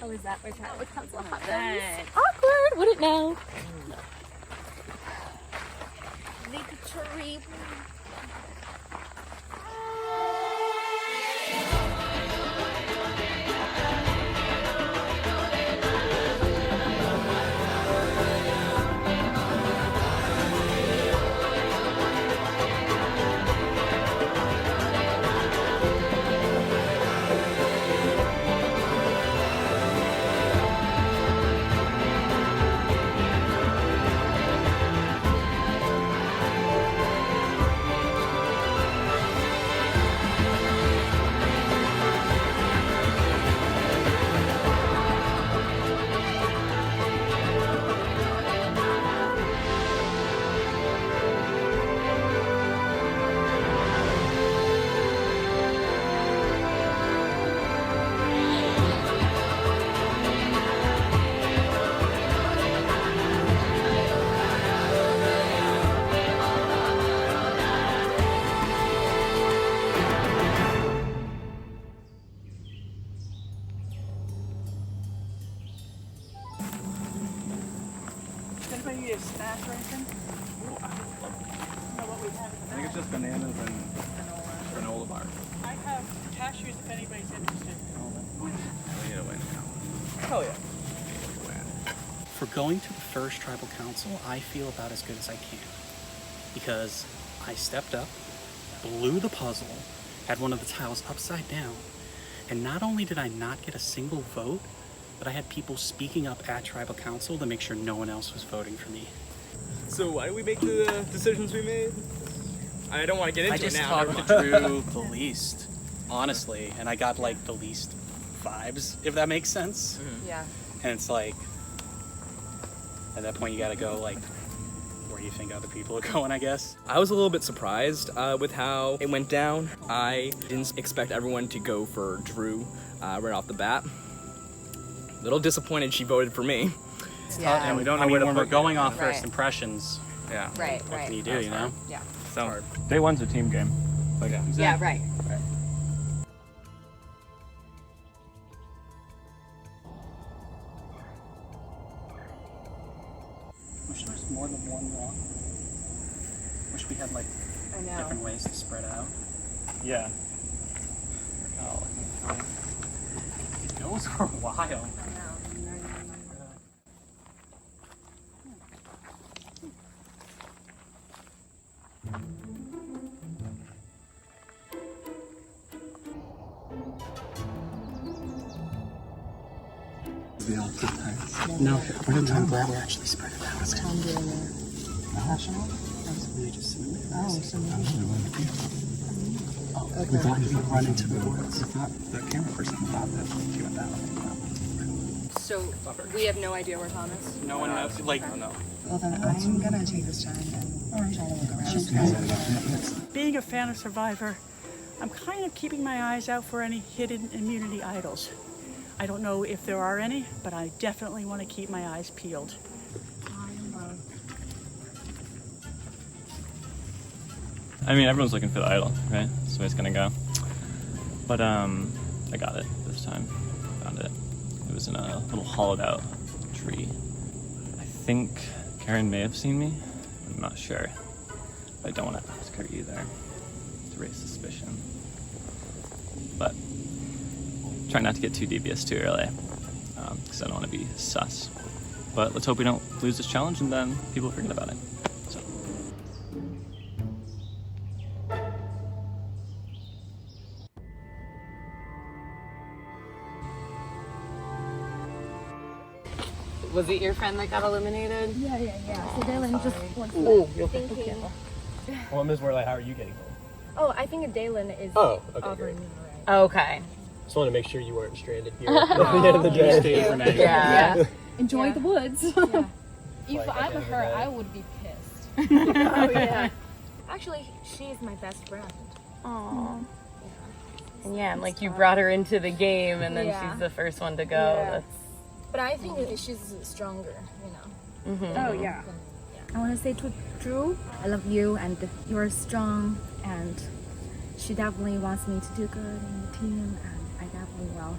How is that? We're trying with council happens. Right. Awkward, wouldn't know. Victory. Anybody need a snack or anything? I think it's just bananas and granola bars. I have cashews if anybody's interested. Get away now. Hell yeah. For going to the first tribal council, I feel about as good as I can. Because I stepped up, blew the puzzle, had one of the tiles upside down, and not only did I not get a single vote, but I had people speaking up at tribal council to make sure no one else was voting for me. So why do we make the decisions we made? I don't want to get into I just it now. talked to Drew the least, honestly, and I got like the least vibes, if that makes sense. Yeah. And it's like, at that point you gotta go like, where you think other people are going, I guess. I was a little bit surprised with how it went down. I didn't expect everyone to go for Drew right off the bat. A little disappointed she voted for me. Yeah. And we don't know when we're going off first impressions. Yeah. Right, What right. can you do, you know? Yeah. So Day one's a team game. Like, Yeah, right. Wish there was more than one walk. Wish we had like I know. different ways to spread out. yeah. Oh, it goes for a while. No, I'm glad we actually spread it out. What's Tom doing there? Professional? Really just sitting there. Oh, so we thought you could run into the woods. If not, the camera person thought that you went that way. So we have no idea where Tom is? No one knows. Like, no. Well, then I'm gonna take this time and try to look around. Being a fan of Survivor, I'm kind of keeping my eyes out for any hidden immunity idols. I don't know if there are any, but I definitely want to keep my eyes peeled. I mean, everyone's looking for the idol, right? That's the way it's gonna go. But I got it this time. Found it. It was in a little hollowed out tree. I think Karen may have seen me. I'm not sure. But I don't want to ask her either to raise suspicion. But try not to get too devious too early, because I don't want to be sus. But let's hope we don't lose this challenge and then people forget about it. So. Was it your friend that got eliminated? Yeah. So Dylan just wants Ooh, thinking. Well, Ms. Morley, how are you getting home? Oh, I think Dylan is Oh, okay, offering great. me a ride. Okay. Just want to make sure you weren't stranded here at the end of the day. Yeah. Enjoy the woods. Yeah. If Like, I'm at the end of the her, day. I would be pissed. Oh yeah. Actually, she's my best friend. Aww. Yeah, and like you brought her into the game and then Yeah. she's the first one to go. Yeah. That's... But I think she's stronger, you know. Mm-hmm. Oh yeah. I want to say to Drew, I love you and you're strong, and she definitely wants me to do good in the team, and I definitely will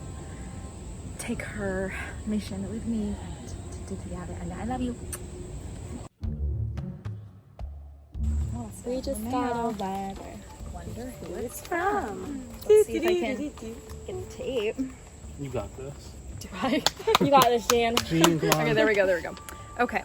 take her mission with me and to do together. And I love you. We just got a letter. Wonder who it's from. Let's see if I can get the tape. You got this. Do I? You got this, Jan. Jean, come on. Okay, there we go. Okay.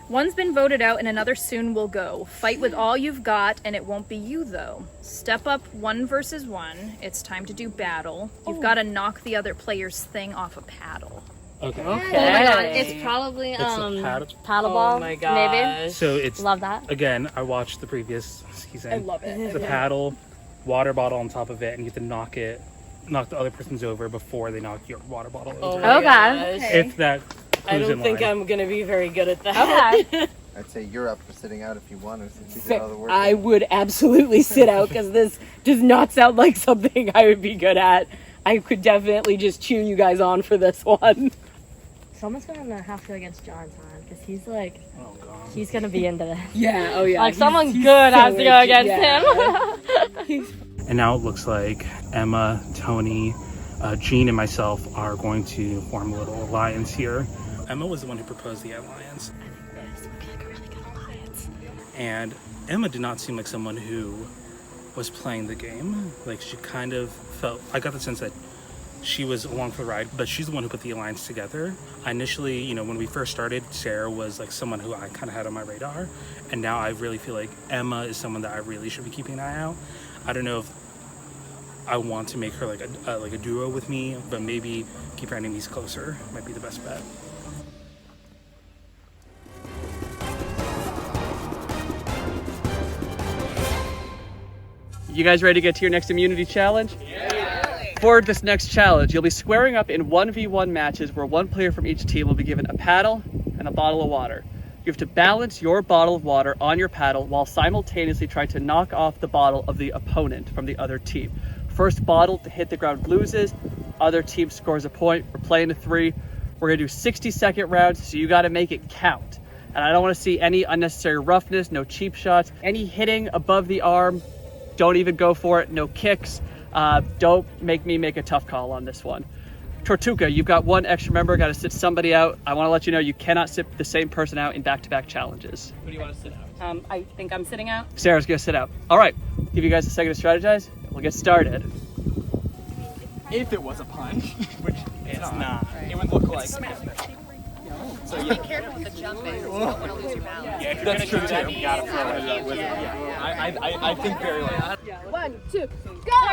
One's been voted out and another soon will go. Fight with all you've got and it won't be you though. Step up 1 versus 1. It's time to do battle. You've got to knock the other player's thing off a paddle. Okay. Oh my god, it's probably It's a paddle ball. Oh my gosh. Maybe. So it's Love that. again. I watched the previous season. I love it. It's a paddle, water bottle on top of it, and you have to knock the other person's over before they knock your water bottle over. Okay. If that I clues don't in think line. I'm gonna be very good at that. Okay. I'd say you're up for sitting out if you want to, since you did all the work. I would absolutely sit out because this does not sound like something I would be good at. I could definitely just cheer you guys on for this one. Someone's gonna have to go against John's on because he's like, Oh god. he's gonna be into this. Yeah, oh yeah. Like someone good has to go against him. And now it looks like Emma, Tony, Jean, and myself are going to form a little alliance here. Emma was the one who proposed the alliance. This would be like a really good alliance. And Emma did not seem like someone who was playing the game. Like, she kind of felt, I got the sense that she was along for the ride, but she's the one who put the alliance together. I initially, when we first started, Sarah was like someone who I kind of had on my radar. And now I really feel like Emma is someone that I really should be keeping an eye out. I don't know if I want to make her like a duo with me, but maybe keep our enemies closer might be the best bet. You guys ready to get to your next immunity challenge? Yeah. For this next challenge, you'll be squaring up in 1v1 matches where one player from each team will be given a paddle and a bottle of water. You have to balance your bottle of water on your paddle while simultaneously trying to knock off the bottle of the opponent from the other team. First bottle to hit the ground loses, other team scores a point. We're playing to 3. We're gonna do 60-second rounds, so you gotta make it count. And I don't wanna see any unnecessary roughness, no cheap shots, any hitting above the arm. Don't even go for it, no kicks. Don't make me make a tough call on this one. Tortuga, you've got one extra member, got to sit somebody out. I want to let you know you cannot sit the same person out in back-to-back challenges. Who do you want to sit out? I think I'm sitting out. Sarah's going to sit out. All right, give you guys a second to strategize. We'll get started. If it was a punch, which It's not. it would look like. So be careful with the jumping. You don't want to lose your balance. Yeah, if you're That's gonna true do that, too. you gotta throw it. I think very well. 1, 2, go!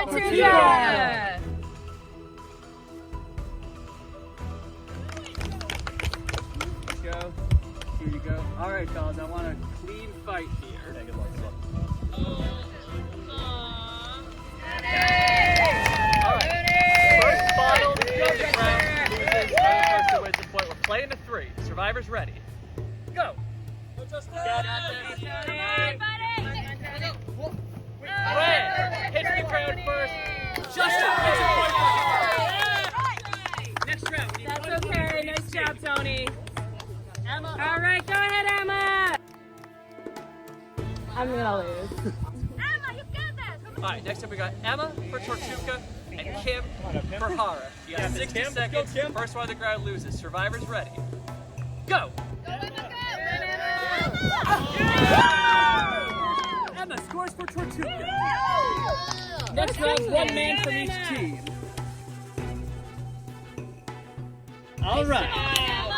Tortuga! Go. Here you go. All right, fellas, I want a clean fight here. Yeah, good luck. All right. First bottle to hit the ground loses. Other person wins the point. We're playing to 3. Survivors ready. Go. Red hits the ground first. Justin gets a point. Next round. We need That's one okay. Nice job, Tony. Emma. All right, go ahead, Emma. I'm gonna lose. All right, next up we got Emma for Tortuga and Kim for Hara. You got 60 seconds. First one on the ground loses. Survivors ready. Go. Emma scores for Tortuga. Next round, one man from each team. All right.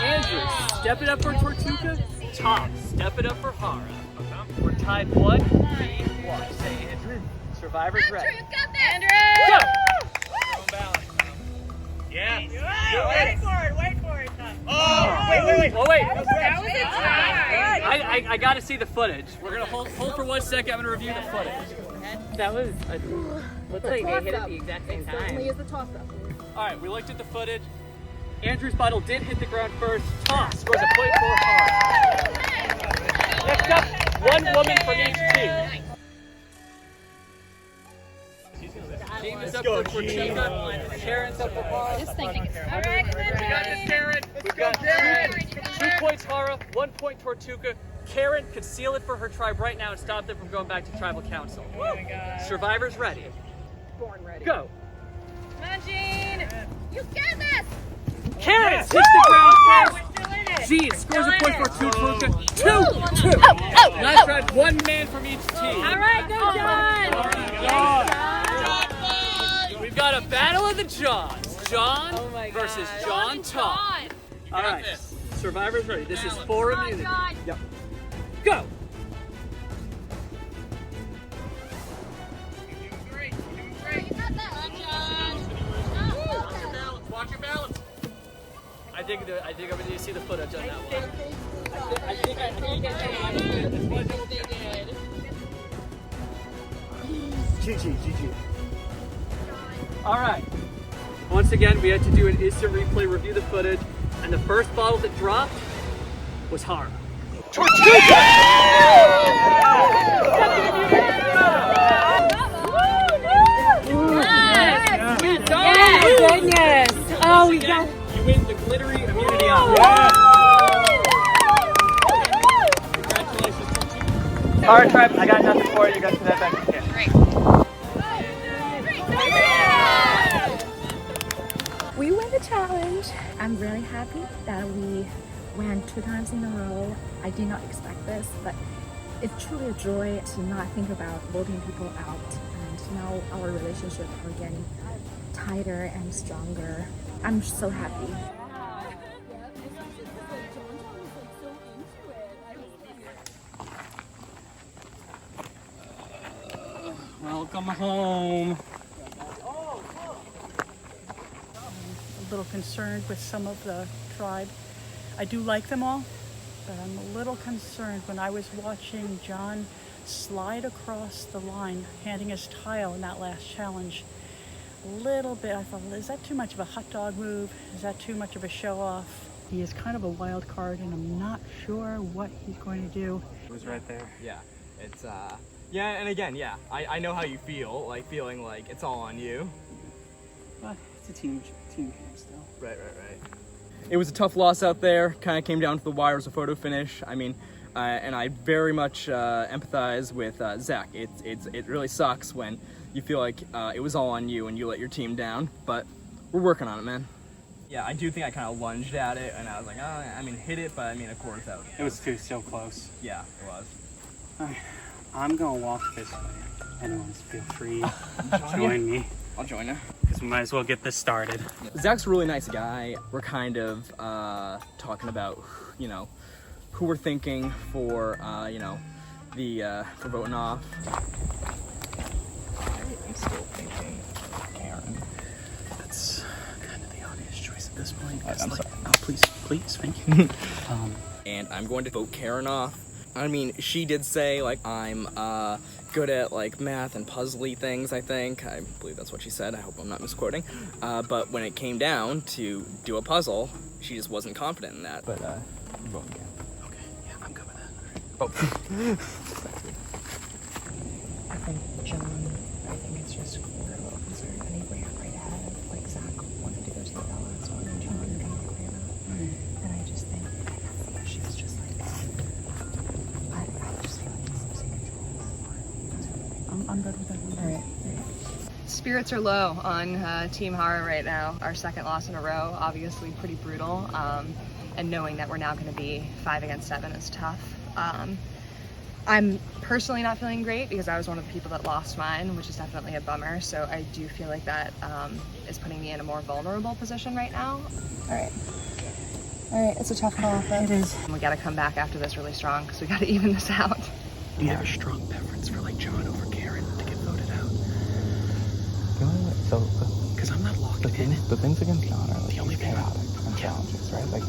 Andrew, step it up for Tortuga. Tom, step it up for Hara. We're tied 1-1. Say Andrew. Survivors ready. Andrew! Go! Yeah. Wait for it. Oh, wait. Oh, wait. That was a tie. I gotta see the footage. We're gonna hold for 1 second. I'm gonna review the footage. That was looks like they hit at the exact same time. is the toss-up. All right, we looked at the footage. Andrew's bottle did hit the ground first. Tom scores a point for Hara. Next up, one woman from each team. Team is up for Tortuga. Karen's up for Hara. Just thinking. All right, come on, We got this Karen. We've got 2 points Hara, 1 point Tortuga. Karen could seal it for her tribe right now and stop them from going back to tribal council. Oh my God. Survivors ready. Born ready. Go. Come on, Jean. You get this. Karen hits the ground first. Z scores a point for 2 2. Last round, 1 man from each team. All right, go John. We've got a battle of the Johns. John versus John Todd. All right, survivors ready. This is for immunity. Yep. Go. Watch your balance. I think I'm gonna need to see the footage on that one. I think GG. All right. Once again, we had to do an instant replay, review the footage, and the first bottle that dropped was Hara. Goodness. Oh, we got. You win the glittery immunity out. Congratulations. All right, tribe. I got nothing for you. You guys can head back to camp. Great. We won the challenge. I'm really happy that we went 2 times in a row. I did not expect this, but it's truly a joy to not think about voting people out. And now our relationship are getting tighter and stronger. I'm so happy. Welcome home. A little concerned with some of the tribe. I do like them all, but I'm a little concerned when I was watching John slide across the line, handing his tile in that last challenge. A little bit, I thought, is that too much of a hot dog move? Is that too much of a show off? He is kind of a wild card, and I'm not sure what he's going to do. It was right there. Yeah, it's yeah, and again, yeah, I know how you feel, like feeling like it's all on you. But it's a team game still. Right. It was a tough loss out there. Kind of came down to the wire as a photo finish. I mean, and I very much empathize with Zach. It really sucks when you feel like it was all on you and you let your team down. But we're working on it, man. Yeah, I do think I kind of lunged at it, and I was like, oh, I mean, hit it, but I mean, of course, that was... It was so close. Yeah, it was. I'm gonna walk this way. Anyone feel free to join me. I'll join you. Because we might as well get this started. Zach's a really nice guy. We're kind of talking about, you know, who we're thinking for, you know, for voting off. I'm still thinking Karen. That's kind of the obvious choice at this point. I'm sorry. Oh, please, thank you. And I'm going to vote Karen off. I mean, she did say, like, I'm good at, like, math and puzzly things, I think. I believe that's what she said. I hope I'm not misquoting. But when it came down to do a puzzle, she just wasn't confident in that. But, vote again. Okay, yeah, I'm good with that. Oh. I think John, I think it's just we're a little concerned. I think we have right ahead. Like Zach wanted to go take that last one and John got clear up. And I just think she was just like, I just feel like he's losing control. I'm good with that. All right. Spirits are low on Team Hara right now. Our second loss in a row, obviously pretty brutal. And knowing that we're now going to be 5 against 7 is tough. I'm personally not feeling great because I was one of the people that lost mine, which is definitely a bummer. So I do feel like that is putting me in a more vulnerable position right now. All right, it's a tough call, but it is. We got to come back after this really strong because we got to even this out. Do you have a strong preference for, like, John over Karen to get voted out? So, Because I'm not locked in. the things against John are, like, The only thing chaotic and challenges, right? Like,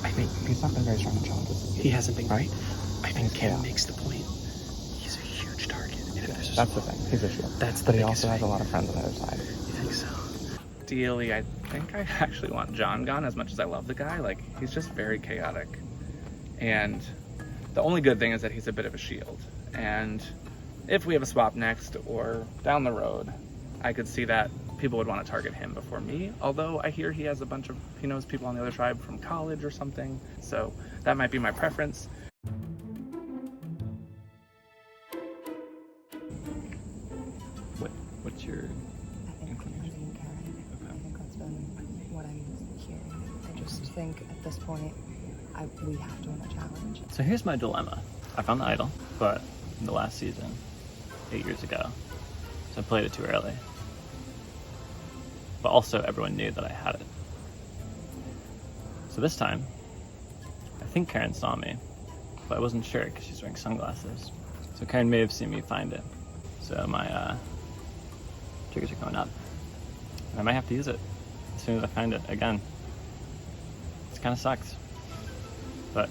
I think he's not been very strong in challenges. he hasn't been Right? great. I think Ken Yeah. makes the point. He's a huge target. And if there's a That's the swap, thing. He's a shield. That's the But he biggest also has a thing. lot of friends on the other side. You think so? Ideally, I think I actually want John gone as much as I love the guy. Like, he's just very chaotic. And the only good thing is that he's a bit of a shield. And if we have a swap next or down the road, I could see that people would want to target him before me. Although I hear he has a bunch of, he knows people on the other tribe from college or something. So that might be my preference. What's your... I think Karen. I think that's been what I'm hearing. think at this point, we have to win a challenge. So here's my dilemma. I found the idol, but in the last season, 8 years ago, so I played it too early. But also everyone knew that I had it. So this time, I think Karen saw me, but I wasn't sure because she's wearing sunglasses. So Karen may have seen me find it. So my triggers are going up. And I might have to use it as soon as I find it again. It kind of sucks. But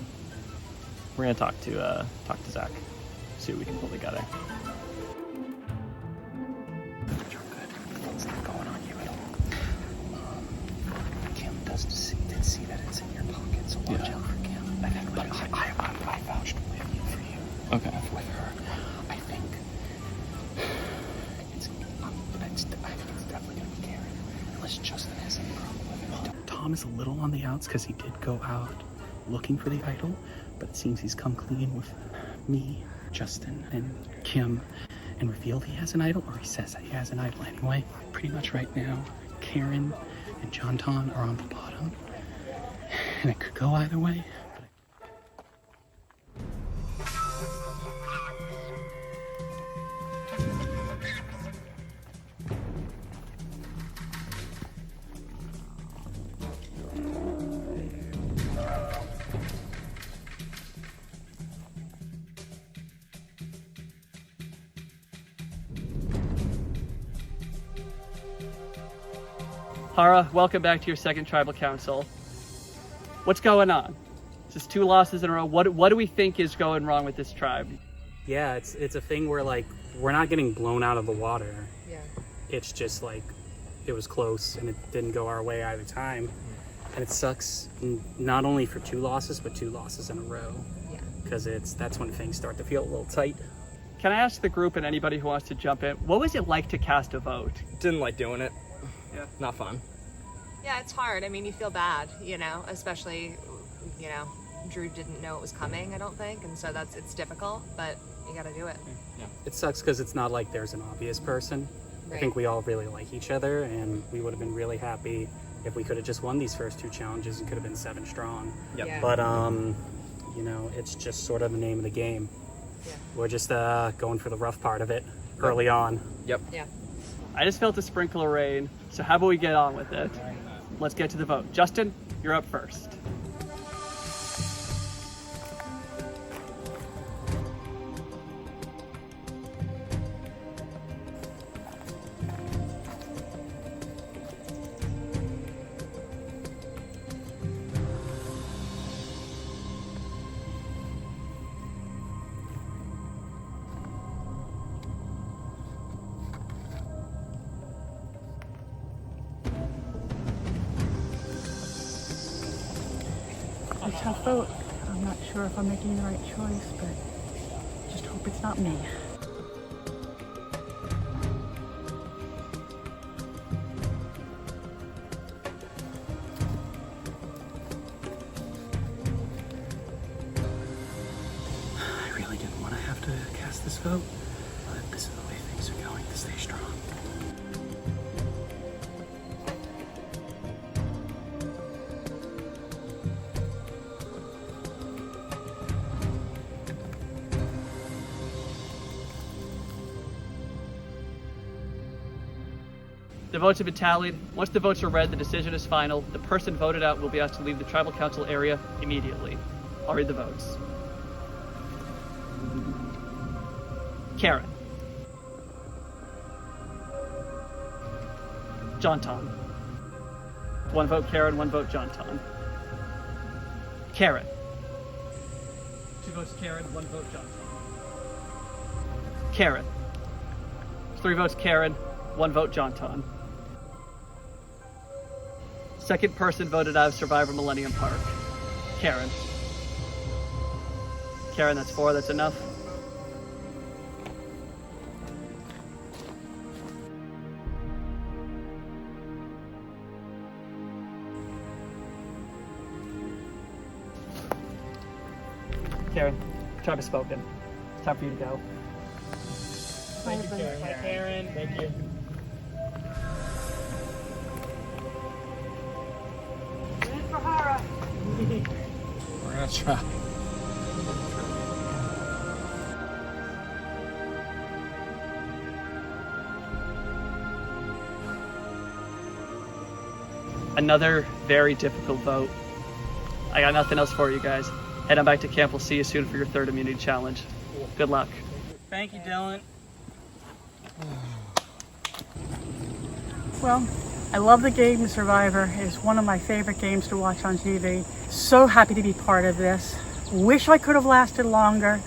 we're gonna talk to Zach, see what we can pull together. You're good. It's not going on you at all. Kim did see that it's in your pocket, so watch out for Kim. And then I vouched for you. Okay. With her, I think it's definitely gonna be Karen, unless Justin has any problem with it. Tom is a little on the outs because he did go out looking for the idol, but it seems he's come clean with me, Justin, and Kim, and revealed he has an idol, or he says that he has an idol anyway. Pretty much right now, Karen and John Ton are on the bottom, and it could go either way. Hara, welcome back to your second tribal council. What's going on? This is 2 losses in a row. What do we think is going wrong with this tribe? Yeah, it's a thing where, like, we're not getting blown out of the water. Yeah. It's just like it was close and it didn't go our way either time. And it sucks not only for 2 losses, but 2 losses in a row. Yeah. Because that's when things start to feel a little tight. Can I ask the group and anybody who wants to jump in, what was it like to cast a vote? Didn't like doing it. Yeah. Not fun. Yeah, it's hard. I mean, you feel bad, you know, especially, you know, Drew didn't know it was coming, I don't think, and so it's difficult, but you gotta do it. Yeah. It sucks because it's not like there's an obvious person. Right. I think we all really like each other, and we would have been really happy if we could have just won these first 2 challenges and could have been 7 strong. Yep. Yeah. But you know, it's just sort of the name of the game. Yeah. We're just going for the rough part of it early on. Yep. Yeah. I just felt a sprinkle of rain, so how about we get on with it? Let's get to the vote. Justin, you're up first. A tough vote. I'm not sure if I'm making the right choice, but just hope it's not me. I really didn't want to have to cast this vote, but this is the way things are going to stay strong. The votes have been tallied. Once the votes are read, the decision is final. The person voted out will be asked to leave the tribal council area immediately. I'll read the votes. Karen. John Ton. 1 vote Karen, 1 vote John Ton. Karen. 2 votes Karen, 1 vote John Ton. Karen. 3 votes Karen, 1 vote John Ton. Second person voted out of Survivor Millennium Park. Karen. Karen, that's 4, that's enough. Karen, tribe has spoken. It's time for you to go. Thank you, Karen. Bye, Karen. Thank you. For Hara. gonna try. Another very difficult vote. I got nothing else for you guys. Head on back to camp. We'll see you soon for your third immunity challenge. Good luck. Thank you, Dylan. Well, I love the game Survivor. It's one of my favorite games to watch on TV. So happy to be part of this. Wish I could have lasted longer.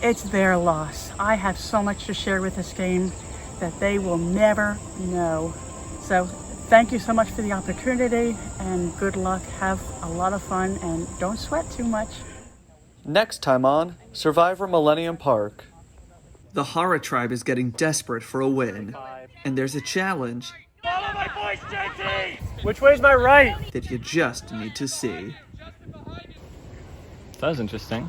It's their loss. I have so much to share with this game that they will never know. So thank you so much for the opportunity and good luck. Have a lot of fun and don't sweat too much. Next time on Survivor Millennium Park. The Hara tribe is getting desperate for a win, and there's a challenge Follow my voice, JT! Which way's my right? that you just need to see. That was interesting.